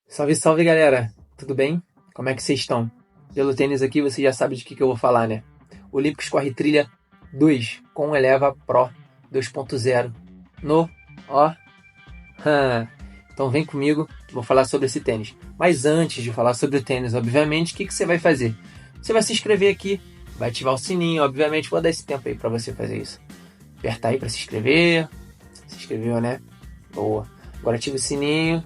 Salve, salve galera! Tudo bem? Como é que vocês estão? Pelo tênis aqui você já sabe de que eu vou falar, né? Olímpicos Corre Trilha 2 com Eleva Pro 2.0 no ó. Então vem comigo, vou falar sobre esse tênis. Mas antes de falar sobre o tênis, obviamente, o que você vai fazer? Você vai se inscrever aqui, vai ativar o sininho, obviamente, vou dar esse tempo aí para você fazer isso. Apertar aí para se inscrever. Se inscreveu, né? Boa. Agora ativa o sininho.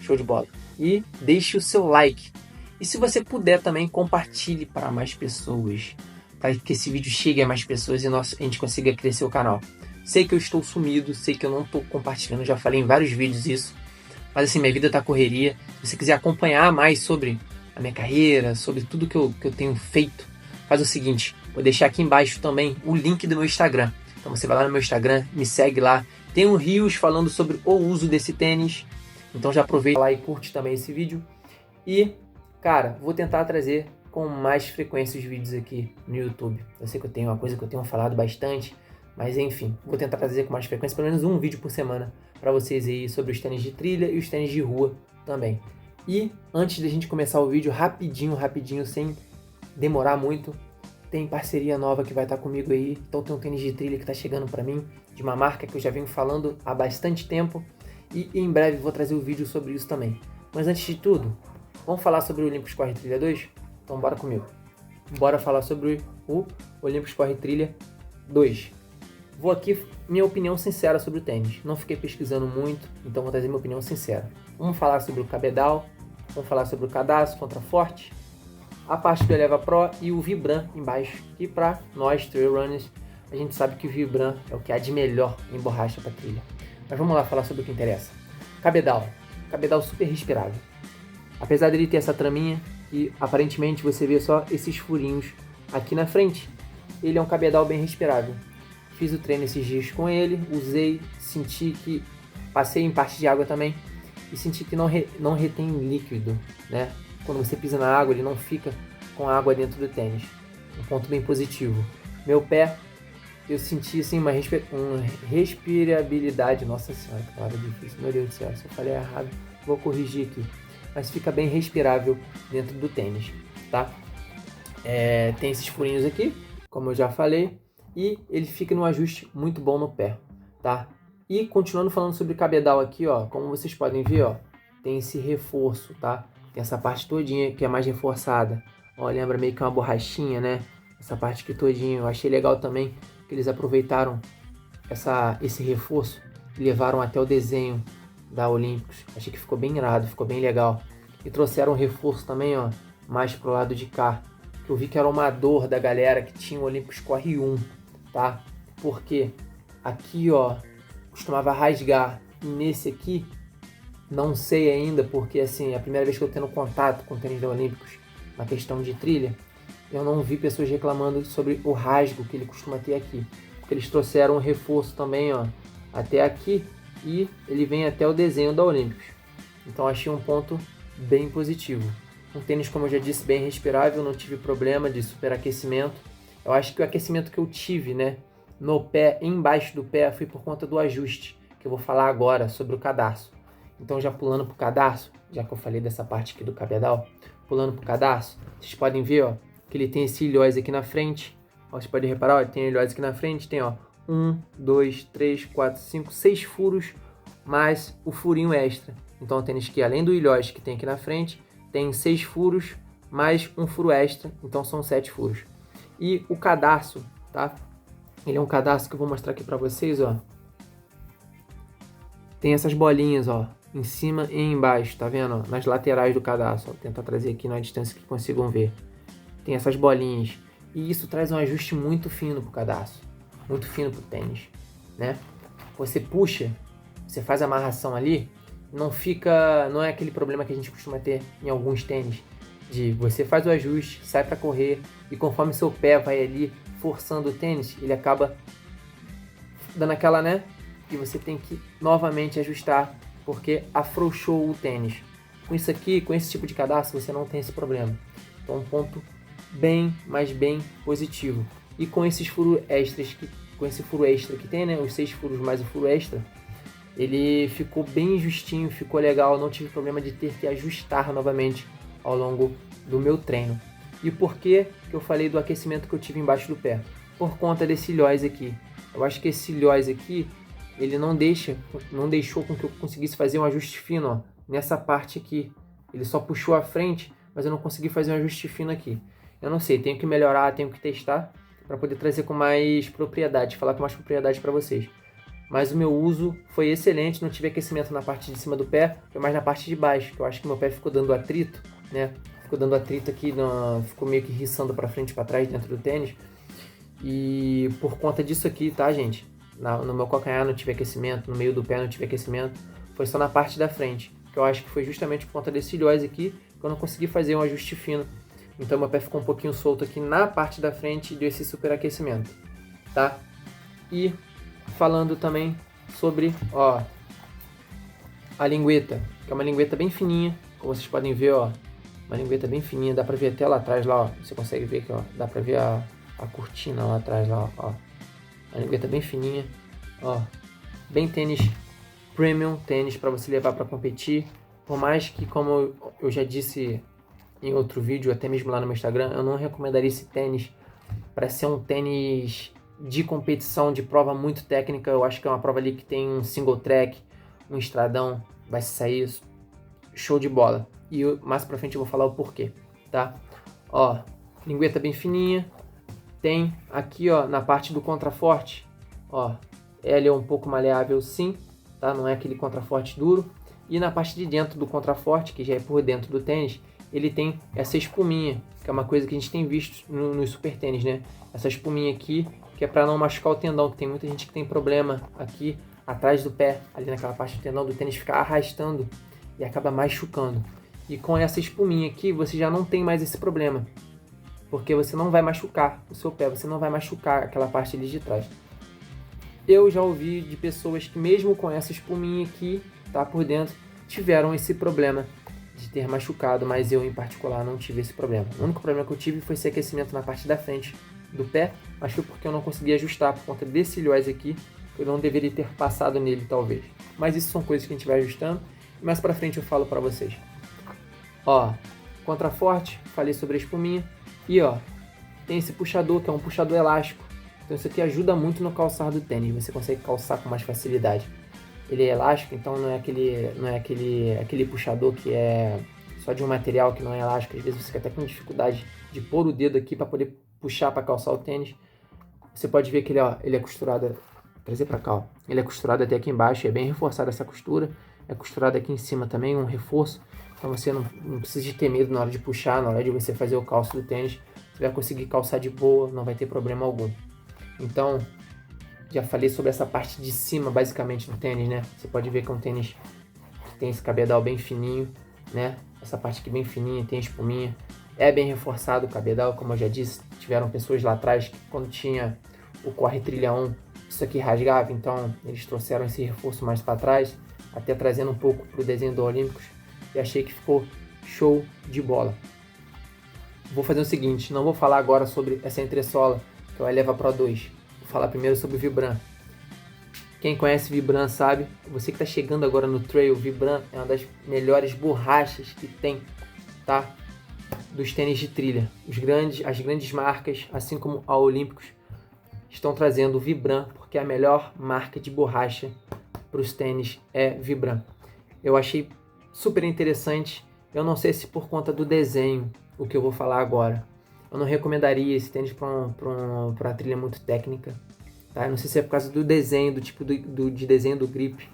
Show de bola. E deixe o seu like. E se você puder também, compartilhe para mais pessoas. Para que esse vídeo chegue a mais pessoas e a gente consiga crescer o canal. Sei que eu estou sumido, sei que eu não estou compartilhando, já falei em vários vídeos isso. Mas assim, minha vida está correria. Se você quiser acompanhar mais sobre a minha carreira, sobre tudo que eu tenho feito, faz o seguinte, vou deixar aqui embaixo também o link do meu Instagram. Então você vai lá no meu Instagram, me segue lá. Tem um Reels falando sobre o uso desse tênis. Então já aproveita lá e curte também esse vídeo. E, cara, vou tentar trazer com mais frequência os vídeos aqui no YouTube. Eu sei que eu tenho uma coisa que eu tenho falado bastante, mas enfim, vou tentar trazer com mais frequência, pelo menos um vídeo por semana, para vocês aí sobre os tênis de trilha e os tênis de rua também. E antes da gente começar o vídeo, rapidinho, sem demorar muito, tem parceria nova que vai estar comigo aí. Então tem um tênis de trilha que está chegando para mim, de uma marca que eu já venho falando há bastante tempo. E em breve vou trazer um vídeo sobre isso também. Mas antes de tudo, vamos falar sobre o Olímpicos Corre Trilha 2? Então bora comigo. Bora falar sobre o Olímpicos Corre Trilha 2. Vou aqui minha opinião sincera sobre o tênis. Não fiquei pesquisando muito, então vou trazer minha opinião sincera. Vamos falar sobre o cabedal, vamos falar sobre o cadarço, contraforte, a parte do Eleva Pro e o Vibram embaixo. Que para nós trail runners, a gente sabe que o Vibram é o que há de melhor em borracha para trilha. Mas vamos lá falar sobre o que interessa. Cabedal. Cabedal super respirável. Apesar dele ter essa traminha, que aparentemente você vê só esses furinhos aqui na frente, ele é um cabedal bem respirável. Fiz o treino esses dias com ele, usei, senti que... Passei em parte de água também e senti que não retém líquido, né? Quando você pisa na água, ele não fica com água dentro do tênis. Um ponto bem positivo. Meu pé, eu senti assim uma respirabilidade. Nossa senhora, que palavra difícil. Meu Deus do céu, se eu falei errado, vou corrigir aqui. Mas fica bem respirável dentro do tênis, tá? Tem esses furinhos aqui, como eu já falei, e ele fica num ajuste muito bom no pé, tá? E continuando falando sobre cabedal aqui, ó, como vocês podem ver, ó, tem esse reforço, tá? Tem essa parte todinha que é mais reforçada. Ó, lembra meio que uma borrachinha, né? Essa parte aqui todinha. Eu achei legal também que eles aproveitaram esse reforço e levaram até o desenho da Olímpicos. Achei que ficou bem irado, ficou bem legal. E trouxeram um reforço também, ó, mais pro lado de cá. Que eu vi que era uma dor da galera que tinha o Olímpicos Corre 1, tá? Porque aqui, ó, costumava rasgar. E nesse aqui, não sei ainda, porque assim, é a primeira vez que eu tendo contato com o tênis da Olímpicos na questão de trilha, eu não vi pessoas reclamando sobre o rasgo que ele costuma ter aqui. Porque eles trouxeram um reforço também, ó, até aqui, e ele vem até o desenho da Olímpicos. Então achei um ponto bem positivo. Um tênis, como eu já disse, bem respirável, não tive problema de superaquecimento. Eu acho que o aquecimento que eu tive, né, no pé, embaixo do pé, foi por conta do ajuste, que eu vou falar agora sobre o cadarço. Então já pulando pro cadarço, já que eu falei dessa parte aqui do cabedal, pulando pro cadarço, vocês podem ver, ó, que ele tem esse ilhós aqui na frente. Ó, vocês podem reparar, ó, ele tem ilhós aqui na frente, tem, ó, 1, 2, 3, 4, 5, 6 furos, mais o furinho extra. Então o tênis que, além do ilhós que tem aqui na frente, tem 6 furos, mais um furo extra, então são 7 furos. E o cadarço, tá? Ele é um cadarço que eu vou mostrar aqui pra vocês, ó. Tem essas bolinhas, ó, em cima e embaixo, tá vendo? Ó? Nas laterais do cadarço, ó. Vou tentar trazer aqui na distância que consigam ver. Tem essas bolinhas. E isso traz um ajuste muito fino pro cadarço. Muito fino pro tênis, né? Você puxa, você faz a amarração ali, não é aquele problema que a gente costuma ter em alguns tênis, de você faz o ajuste, sai para correr, e conforme seu pé vai ali forçando o tênis, ele acaba dando aquela, né? E você tem que novamente ajustar, porque afrouxou o tênis. Com isso aqui, com esse tipo de cadarço, você não tem esse problema. Então, um ponto bem, mas bem positivo. E com esses furos extras, com esse furo extra que tem, né? Os 6 furos mais o furo extra, Ele ficou bem justinho, ficou legal, não tive problema de ter que ajustar novamente ao longo do meu treino. E por que eu falei do aquecimento que eu tive embaixo do pé? Por conta desse ilhós aqui. Eu acho que esse ilhós aqui, ele não deixou com que eu conseguisse fazer um ajuste fino, ó, nessa parte aqui. Ele só puxou a frente, mas eu não consegui fazer um ajuste fino aqui. Eu não sei, tenho que melhorar, tenho que testar para poder trazer com mais propriedade, falar com mais propriedade para vocês. Mas o meu uso foi excelente, não tive aquecimento na parte de cima do pé, foi mais na parte de baixo, que eu acho que meu pé ficou dando atrito, né? Ficou dando atrito aqui, ficou meio que riçando para frente e para trás dentro do tênis. E por conta disso aqui, tá, gente? No meu calcanhar não tive aquecimento, no meio do pé não tive aquecimento, foi só na parte da frente, que eu acho que foi justamente por conta desse ilhós aqui, que eu não consegui fazer um ajuste fino. Então meu pé ficou um pouquinho solto aqui na parte da frente e deu esse superaquecimento, tá? E falando também sobre, ó, a lingueta, que é uma lingueta bem fininha, como vocês podem ver, ó, uma lingueta bem fininha, dá pra ver até lá atrás, lá, ó, você consegue ver aqui, ó, dá pra ver a cortina lá atrás, lá, ó, a lingueta bem fininha, ó, bem tênis premium, tênis para você levar para competir, por mais que, como eu já disse em outro vídeo, até mesmo lá no meu Instagram, eu não recomendaria esse tênis para ser um tênis de competição, de prova muito técnica. Eu acho que é uma prova ali que tem um single track, um estradão, vai sair show de bola. E mais pra frente eu vou falar o porquê, tá? Ó, lingueta bem fininha. Tem aqui, ó, na parte do contraforte, ó, ela é um pouco maleável sim, tá? Não é aquele contraforte duro. E na parte de dentro do contraforte, que já é por dentro do tênis, ele tem essa espuminha, que é uma coisa que a gente tem visto nos super tênis, né? Essa espuminha aqui, que é para não machucar o tendão, que tem muita gente que tem problema aqui atrás do pé, ali naquela parte do tendão do tênis, ficar arrastando e acaba machucando. E com essa espuminha aqui, você já não tem mais esse problema, porque você não vai machucar o seu pé, você não vai machucar aquela parte ali de trás. Eu já ouvi de pessoas que mesmo com essa espuminha aqui, tá, por dentro, tiveram esse problema de ter machucado, mas eu em particular não tive esse problema. O único problema que eu tive foi esse aquecimento na parte da frente do pé, mas foi porque eu não consegui ajustar por conta desse ilhós aqui, eu não deveria ter passado nele talvez. Mas isso são coisas que a gente vai ajustando e mais pra frente eu falo pra vocês. Ó, contraforte, falei sobre a espuminha e ó, tem esse puxador que é um puxador elástico. Então isso aqui ajuda muito no calçar do tênis, você consegue calçar com mais facilidade. Ele é elástico, então não é aquele puxador que é só de um material que não é elástico. Às vezes você fica até com dificuldade de pôr o dedo aqui para poder puxar para calçar o tênis. Você pode ver que ele é costurado, vou trazer para cá, ó. Ele é costurado até aqui embaixo, é bem reforçada essa costura. É costurado aqui em cima também, um reforço. Então você não precisa de ter medo na hora de puxar, na hora de você fazer o calço do tênis. Você vai conseguir calçar de boa, não vai ter problema algum. Então, já falei sobre essa parte de cima, basicamente, do tênis, né? Você pode ver que é um tênis que tem esse cabedal bem fininho, né? Essa parte aqui bem fininha, tem espuminha. É bem reforçado o cabedal, como eu já disse. Tiveram pessoas lá atrás que quando tinha o Corre Trilha 1, isso aqui rasgava. Então, eles trouxeram esse reforço mais para trás, até trazendo um pouco para o desenho do Olímpicos. E achei que ficou show de bola. Vou fazer o seguinte, não vou falar agora sobre essa entressola, que é o Eleva Pro 2. Vou falar primeiro sobre o Vibram. Quem conhece Vibram sabe, você que está chegando agora no trail, Vibram é uma das melhores borrachas que tem, tá? Dos tênis de trilha. As grandes marcas, assim como a Olímpicos, estão trazendo o Vibram, porque a melhor marca de borracha para os tênis é Vibram. Eu achei super interessante, eu não sei se por conta do desenho, o que eu vou falar agora. Eu não recomendaria esse tênis para uma trilha muito técnica, tá? Não sei se é por causa do desenho, do tipo de desenho do grip.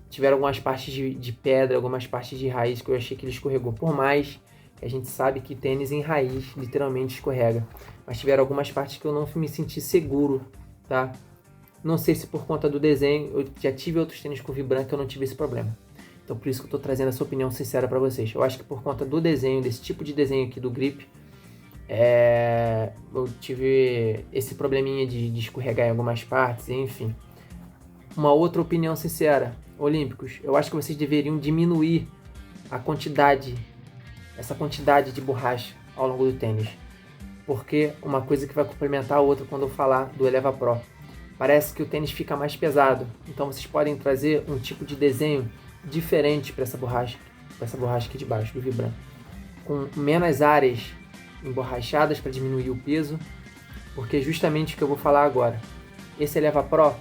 Tiveram algumas partes de pedra, algumas partes de raiz que eu achei que ele escorregou. Por mais que a gente sabe que tênis em raiz literalmente escorrega. Mas tiveram algumas partes que eu não me senti seguro, tá? Não sei se por conta do desenho, eu já tive outros tênis com Vibram que eu não tive esse problema. Então por isso que eu estou trazendo essa opinião sincera para vocês. Eu acho que por conta do desenho, desse tipo de desenho aqui do grip, eu tive esse probleminha de escorregar em algumas partes, enfim. Uma outra opinião sincera, Olímpicos, eu acho que vocês deveriam diminuir essa quantidade de borracha ao longo do tênis. Porque uma coisa que vai complementar a outra quando eu falar do Eleva Pro. parece que o tênis fica mais pesado. Então vocês podem trazer um tipo de desenho diferente para essa borracha aqui de baixo do Vibram, com menos áreas emborrachadas para diminuir o peso, porque é justamente o que eu vou falar agora. Esse Eleva Pro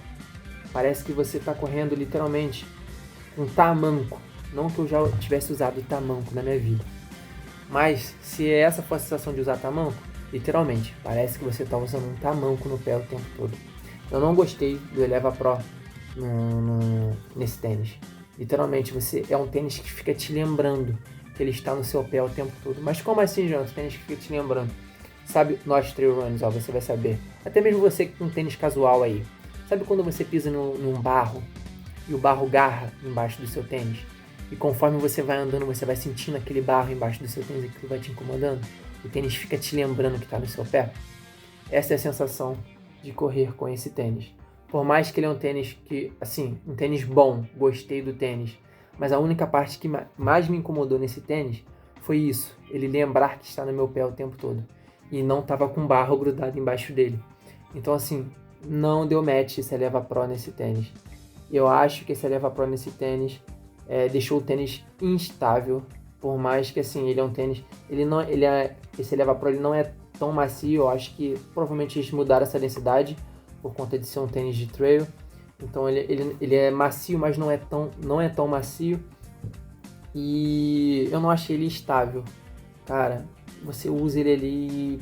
parece que você está correndo literalmente um tamanco. Não que eu já tivesse usado tamanco na minha vida, mas se essa for a sensação de usar tamanco, literalmente, parece que você está usando um tamanco no pé o tempo todo. Eu não gostei do Eleva Pro nesse tênis. Literalmente, é um tênis que fica te lembrando que ele está no seu pé o tempo todo. Mas como assim, Jonathan? O tênis que fica te lembrando. Sabe, nós trail runners, você vai saber. Até mesmo você que tem um tênis casual aí. Sabe quando você pisa num barro e o barro garra embaixo do seu tênis? E conforme você vai andando, você vai sentindo aquele barro embaixo do seu tênis e aquilo vai te incomodando? O tênis fica te lembrando que está no seu pé? Essa é a sensação de correr com esse tênis. Por mais que ele é um tênis que, assim, um tênis bom, gostei do tênis, mas a única parte que mais me incomodou nesse tênis foi isso, ele lembrar que está no meu pé o tempo todo e não estava com barro grudado embaixo dele. Então, assim, não deu match esse Eleva Pro nesse tênis. Eu acho que esse Eleva Pro nesse tênis deixou o tênis instável, por mais que, assim, ele é um tênis, esse Eleva Pro ele não é tão macio. Eu acho que provavelmente eles mudaram essa densidade por conta de ser um tênis de trail. Então ele é macio, mas não é tão macio. E eu não achei ele estável. Cara, você usa ele ali,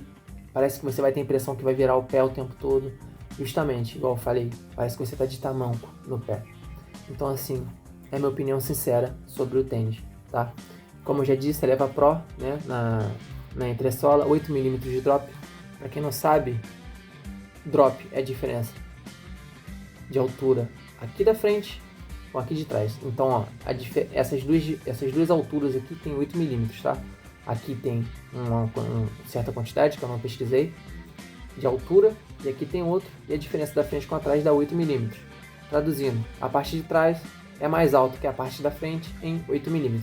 parece que você vai ter a impressão que vai virar o pé o tempo todo. Justamente, igual eu falei, parece que você tá de tamanco no pé. Então, assim, é a minha opinião sincera sobre o tênis, tá? Como eu já disse, Eleva Pro, né, na entressola, 8mm de drop. Para quem não sabe, drop é a diferença de altura aqui da frente com aqui de trás. Então, ó, essas duas alturas aqui tem 8mm, tá? Aqui tem uma certa quantidade que eu não pesquisei de altura, e aqui tem outro, e a diferença da frente com atrás dá 8mm. Traduzindo, a parte de trás é mais alta que a parte da frente em 8mm,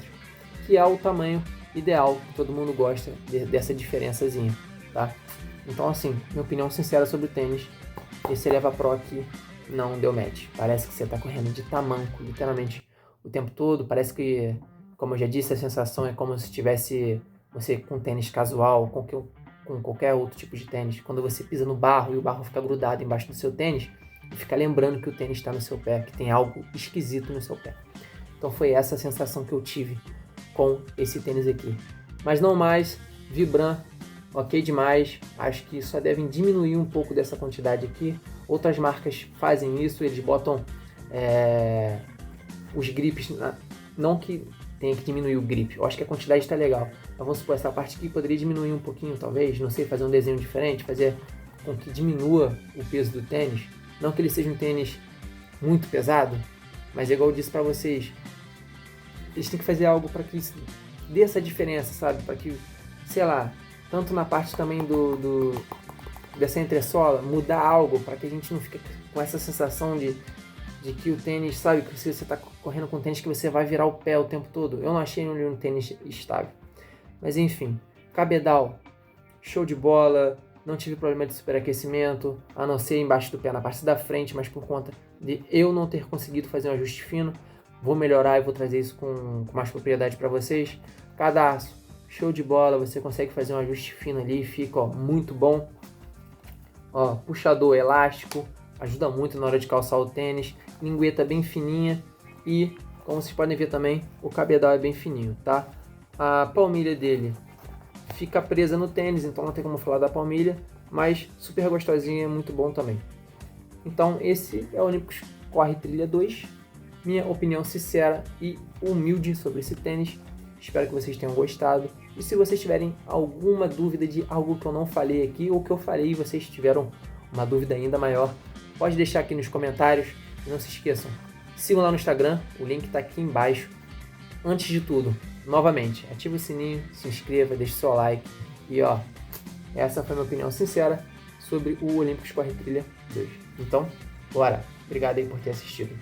que é o tamanho ideal que todo mundo gosta dessa diferençazinha, tá? Então, assim, minha opinião sincera sobre o tênis, esse Eleva Pro aqui não deu match. Parece que você está correndo de tamanco, literalmente, o tempo todo. Parece que, como eu já disse, a sensação é como se tivesse você com tênis casual, com qualquer outro tipo de tênis. Quando você pisa no barro e o barro fica grudado embaixo do seu tênis, e fica lembrando que o tênis está no seu pé, que tem algo esquisito no seu pé. Então foi essa a sensação que eu tive com esse tênis aqui. Mas não mais, Vibram, ok demais. Acho que só devem diminuir um pouco dessa quantidade aqui. Outras marcas fazem isso, eles botam os grips, não que tenha que diminuir o grip, eu acho que a quantidade está legal. Mas vamos supor, essa parte aqui poderia diminuir um pouquinho, talvez, não sei, fazer um desenho diferente, fazer com que diminua o peso do tênis. Não que ele seja um tênis muito pesado, mas igual eu disse para vocês, eles têm que fazer algo para que dê essa diferença, sabe? Para que, sei lá, tanto na parte também dessa entressola, mudar algo para que a gente não fique com essa sensação de que o tênis, sabe, que você está correndo com tênis que você vai virar o pé o tempo todo. Eu não achei ele um tênis estável. Mas enfim, cabedal, show de bola, não tive problema de superaquecimento, a não ser embaixo do pé na parte da frente, mas por conta de eu não ter conseguido fazer um ajuste fino, vou melhorar e vou trazer isso com mais propriedade para vocês. Cadarço, show de bola, você consegue fazer um ajuste fino ali, fica muito bom. Ó, puxador elástico, ajuda muito na hora de calçar o tênis, lingueta bem fininha e, como vocês podem ver também, o cabedal é bem fininho, tá? A palmilha dele fica presa no tênis, então não tem como falar da palmilha, mas super gostosinha, muito bom também. Então esse é o Olympus Corre Trilha 2, minha opinião sincera e humilde sobre esse tênis. Espero que vocês tenham gostado. E se vocês tiverem alguma dúvida de algo que eu não falei aqui, ou que eu falei e vocês tiveram uma dúvida ainda maior, pode deixar aqui nos comentários. E não se esqueçam, sigam lá no Instagram, o link está aqui embaixo. Antes de tudo, novamente, ative o sininho, se inscreva, deixe seu like. E ó, essa foi a minha opinião sincera sobre o Olympus Corre Trilha 2. Então, bora! Obrigado aí por ter assistido.